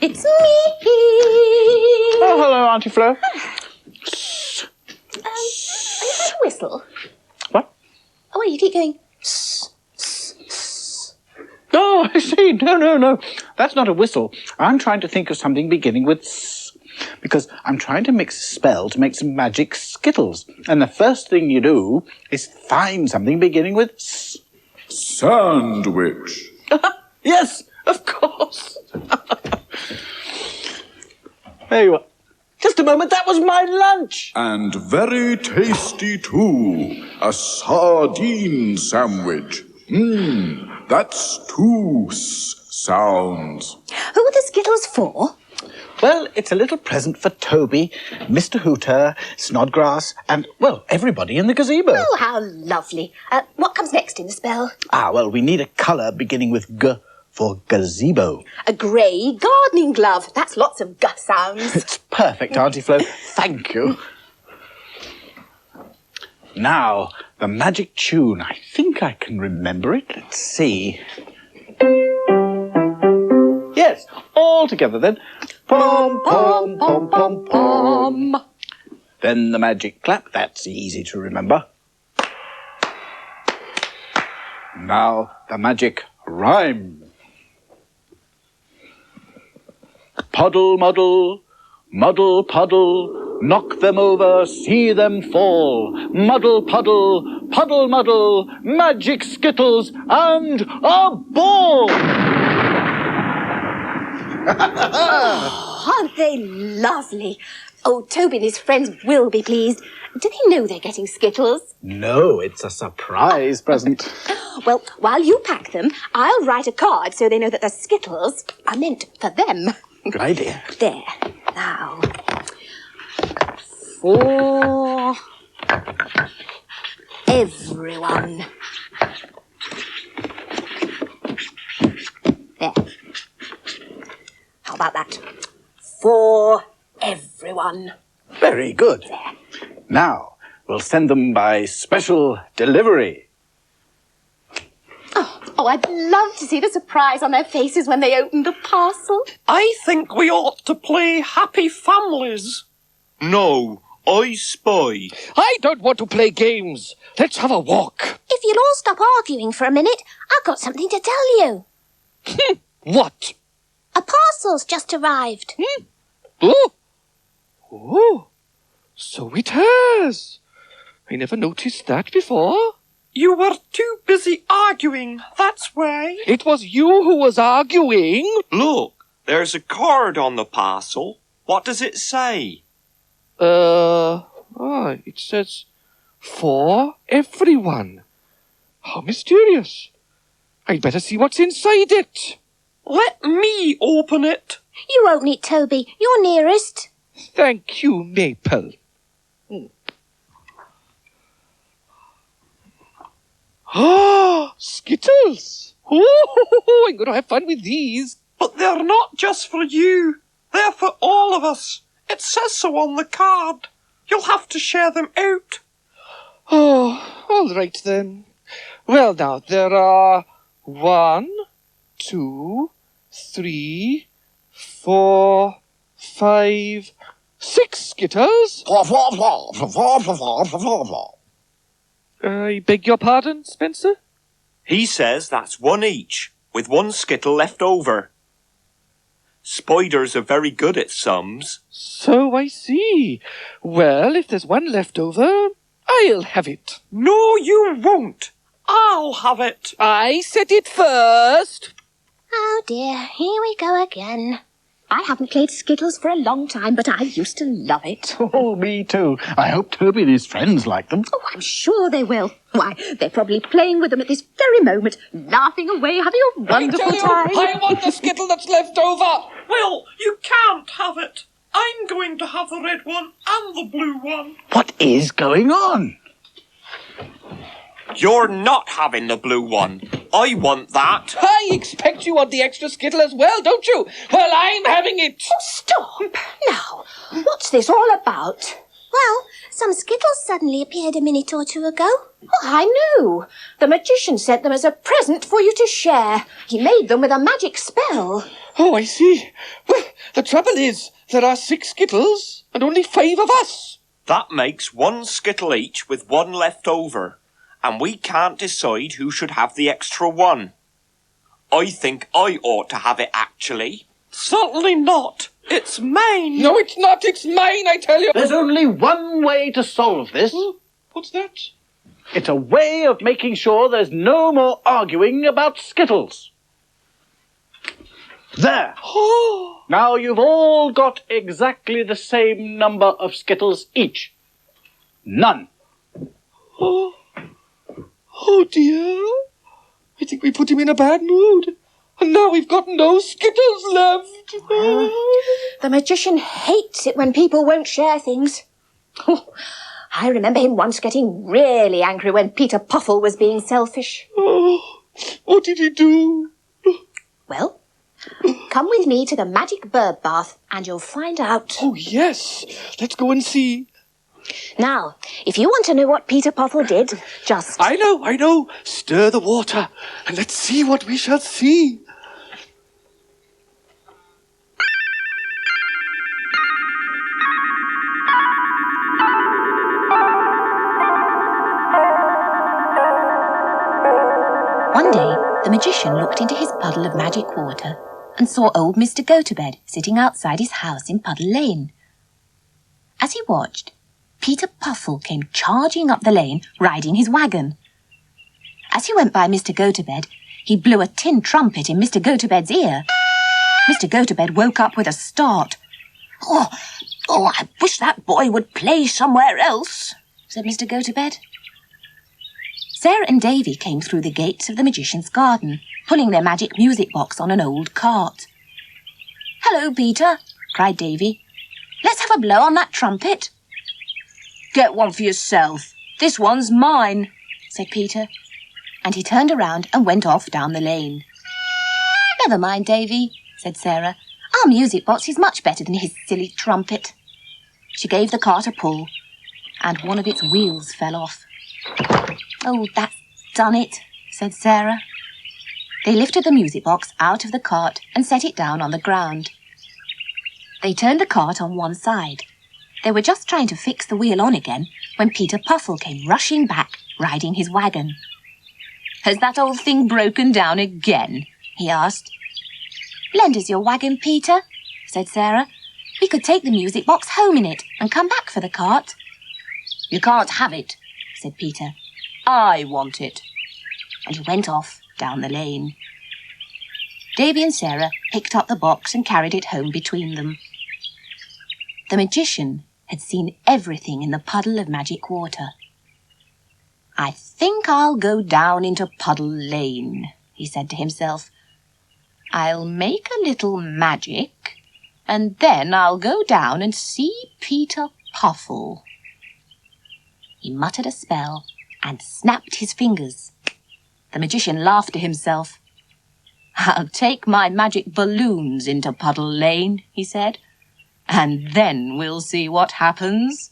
It's me! Oh, hello, Auntie Flo. Have you heard a whistle? What? Oh, you keep going... Oh, I see. No. That's not a whistle. I'm trying to think of something beginning with S. Because I'm trying to mix a spell to make some magic Skittles. And the first thing you do is find something beginning with S. Sandwich. Yes, of course. There you are. Just a moment, that was my lunch. And very tasty too. A sardine sandwich. That's two sounds. Who are the Skittles for? Well, it's a little present for Toby, Mr. Hooter, Snodgrass, and, well, everybody in the gazebo. Oh, how lovely. What comes next in the spell? Well, we need a colour beginning with G for gazebo. A grey gardening glove. That's lots of G sounds. It's perfect, Auntie Flo. Thank you. Now, the magic tune. I think I can remember it. Let's see. Yes, all together then. Pom, pom, pom, pom, pom. Then the magic clap. That's easy to remember. Now, the magic rhyme. Puddle, muddle, muddle, puddle, knock them over, see them fall. Muddle, puddle, puddle, muddle, magic Skittles and a ball! Aren't they lovely? Oh, Toby and his friends will be pleased. Do they know they're getting Skittles? No, it's a surprise present. Well, while you pack them, I'll write a card so they know that the Skittles are meant for them. Good idea. There. Now. For everyone. There. How about that? For everyone. Very good. Now, we'll send them by special delivery. Oh, I'd love to see the surprise on their faces when they open the parcel. I think we ought to play Happy Families. No, I spy. I don't want to play games. Let's have a walk. If you'll all stop arguing for a minute, I've got something to tell you. What? A parcel's just arrived. Oh, so it has. I never noticed that before. You were too busy arguing, that's why. It was you who was arguing. Look, there's a card on the parcel. What does it say? It says, for everyone. How mysterious. I'd better see what's inside it. Let me open it. You open it, Toby. You're nearest. Thank you, Maple. Ah, Skittles! Oh, I'm going to have fun with these. But they're not just for you. They're for all of us. It says so on the card. You'll have to share them out. Oh, all right then. Well, now, there are 1, 2, 3, 4, 5, 6 Skittles. I beg your pardon, Spencer? He says that's one each, with one Skittle left over. Spiders are very good at sums. So I see. Well, if there's one left over, I'll have it. No, you won't. I'll have it. I said it first. Oh dear, here we go again. I haven't played Skittles for a long time, but I used to love it. Oh, me too. I hope Toby and his friends like them. Oh, I'm sure they will. Why, they're probably playing with them at this very moment, laughing away, having a wonderful time. I want the Skittle that's left over. Well, you can't have it. I'm going to have the red one and the blue one. What is going on? You're not having the blue one. I want that. I expect you want the extra Skittle as well, don't you? Well, I'm having it. Stop! Now, what's this all about? Well, some Skittles suddenly appeared a minute or two ago. Oh, I know. The magician sent them as a present for you to share. He made them with a magic spell. Oh, I see. Well, the trouble is, there are 6 Skittles and only 5 of us. That makes 1 Skittle each with 1 left over. And we can't decide who should have the extra one. I think I ought to have it, actually. Certainly not. It's mine. No, it's not. It's mine, I tell you. There's only one way to solve this. What's that? It's a way of making sure there's no more arguing about Skittles. There. Oh, Now you've all got exactly the same number of Skittles each. None. oh dear. I think we put him in a bad mood. And now we've got no Skittles left. The magician hates it when people won't share things. Oh, I remember him once getting really angry when Peter Puffle was being selfish. Oh, what did he do? Well, come with me to the magic bird bath and you'll find out. Oh, yes. Let's go and see. Now, if you want to know what Peter Puffle did, just... I know. Stir the water, and let's see what we shall see. One day, the magician looked into his puddle of magic water and saw old Mr. Go-to-Bed sitting outside his house in Puddle Lane. As he watched, Peter Puffle came charging up the lane, riding his wagon. As he went by Mr. Go-to-Bed, he blew a tin trumpet in Mr. Go-to-Bed's ear. Mr. Go-to-Bed woke up with a start. Oh, I wish that boy would play somewhere else, said Mr. Go-to-Bed. Sarah and Davy came through the gates of the magician's garden, pulling their magic music box on an old cart. Hello, Peter, cried Davy. Let's have a blow on that trumpet. Get one for yourself. This one's mine, said Peter. And he turned around and went off down the lane. Never mind, Davy, said Sarah. Our music box is much better than his silly trumpet. She gave the cart a pull, and one of its wheels fell off. Oh, that's done it, said Sarah. They lifted the music box out of the cart and set it down on the ground. They turned the cart on one side. They were just trying to fix the wheel on again when Peter Puffle came rushing back, riding his wagon. Has that old thing broken down again? He asked. Lend us your wagon, Peter, said Sarah. We could take the music box home in it and come back for the cart. You can't have it, said Peter. I want it. And he went off down the lane. Davy and Sarah picked up the box and carried it home between them. The magician had seen everything in the puddle of magic water. I think I'll go down into Puddle Lane, he said to himself. I'll make a little magic, and then I'll go down and see Peter Puffle. He muttered a spell and snapped his fingers. The magician laughed to himself. I'll take my magic balloons into Puddle Lane, he said, and then we'll see what happens.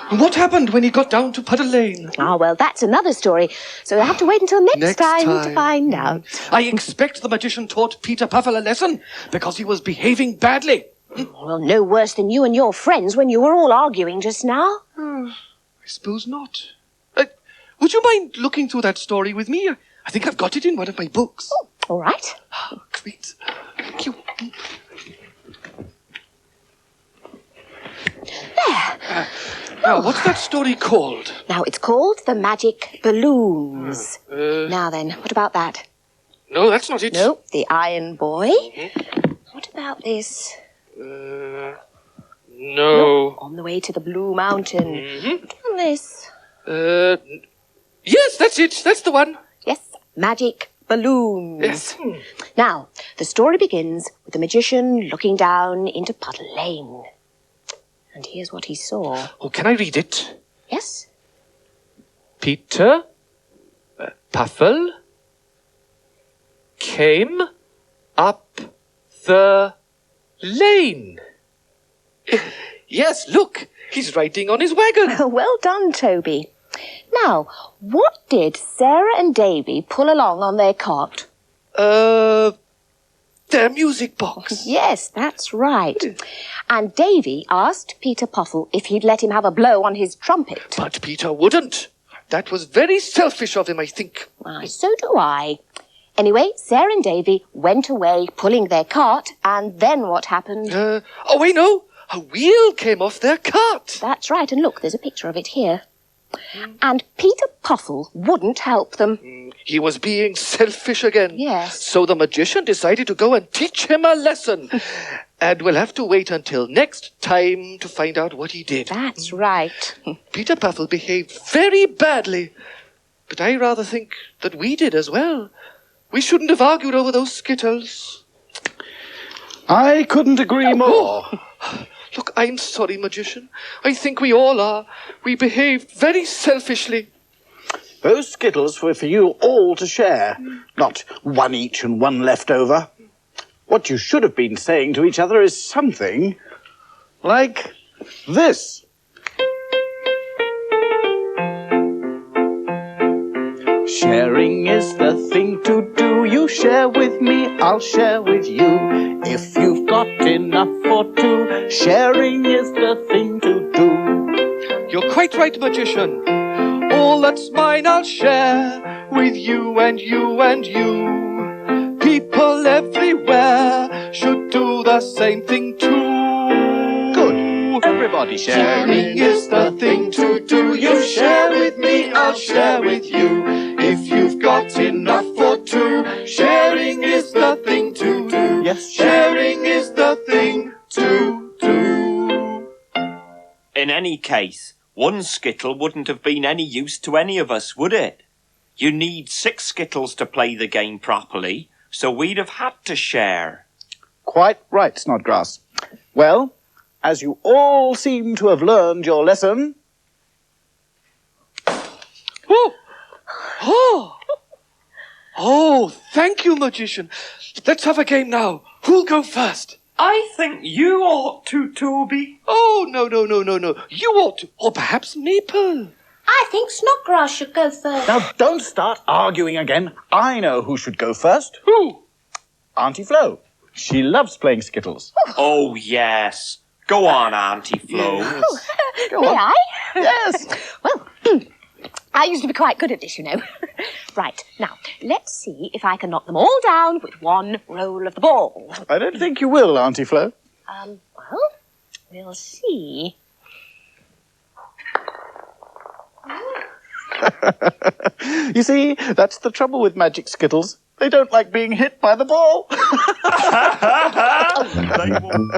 What happened when he got down to Puddle Lane? Ah, well, that's another story, so you'll have to wait until next time to find out. I expect the magician taught Peter Puffle a lesson because he was behaving badly. Well, no worse than you and your friends when you were all arguing just now. I suppose not. Would you mind looking through that story with me? I think I've got it in one of my books. Oh, all right. Oh, great. Thank you. There. Now, what's that story called? Now, it's called The Magic Balloons. Now then, what about that? No, that's not it. No, The Iron Boy. What about this? No. On the Way to the Blue Mountain. What about this? Yes, that's it. That's the one. Yes, Magic Balloons. Yes. Now, the story begins with the magician looking down into Puddle Lane. And here's what he saw. Oh, can I read it? Yes? Peter Puffle came up the lane. Yes, look, he's riding on his wagon. Well done, Toby. Now, what did Sarah and Davy pull along on their cart? Their music box. Yes, that's right. And Davy asked Peter Puffle if he'd let him have a blow on his trumpet. But Peter wouldn't. That was very selfish of him, I think. Why, so do I. Anyway, Sarah and Davy went away pulling their cart, and then what happened? Oh, I know. A wheel came off their cart. That's right, and look, there's a picture of it here. And Peter Puffle wouldn't help them. He was being selfish again. Yes. So the magician decided to go and teach him a lesson. And we'll have to wait until next time to find out what he did. That's right. Peter Puffle behaved very badly. But I rather think that we did as well. We shouldn't have argued over those skittles. I couldn't agree more. Look, I'm sorry, magician. I think we all are. We behaved very selfishly. Those skittles were for you all to share, not one each and one left over. What you should have been saying to each other is something like this. Sharing is the thing to do. You share with me, I'll share with you. If you've got enough for two, sharing is the thing to do. You're quite right, magician. All that's mine I'll share with you and you and you. People everywhere should do the same thing too. Good. Everybody share. Sharing is the thing to do. You share with me, I'll share with you. If you've got enough for two, sharing is the thing to do. Yes. Sharing is the thing to do. In any case, one skittle wouldn't have been any use to any of us, would it? You need 6 skittles to play the game properly, so we'd have had to share. Quite right, Snodgrass. Well, as you all seem to have learned your lesson... Oh! Oh! Oh, thank you, magician. Let's have a game now. Who'll go first? I think you ought to, Toby. Oh, no. You ought to. Or perhaps Maple. I think Snodgrass should go first. Now, don't start arguing again. I know who should go first. Who? Auntie Flo. She loves playing skittles. Oh, yes. Go on, Auntie Flo. May I? Yes. Well, I used to be quite good at this, you know. Right, now, let's see if I can knock them all down with one roll of the ball. I don't think you will, Auntie Flo. Well, we'll see. You see, that's the trouble with magic skittles. They don't like being hit by the ball. They won't.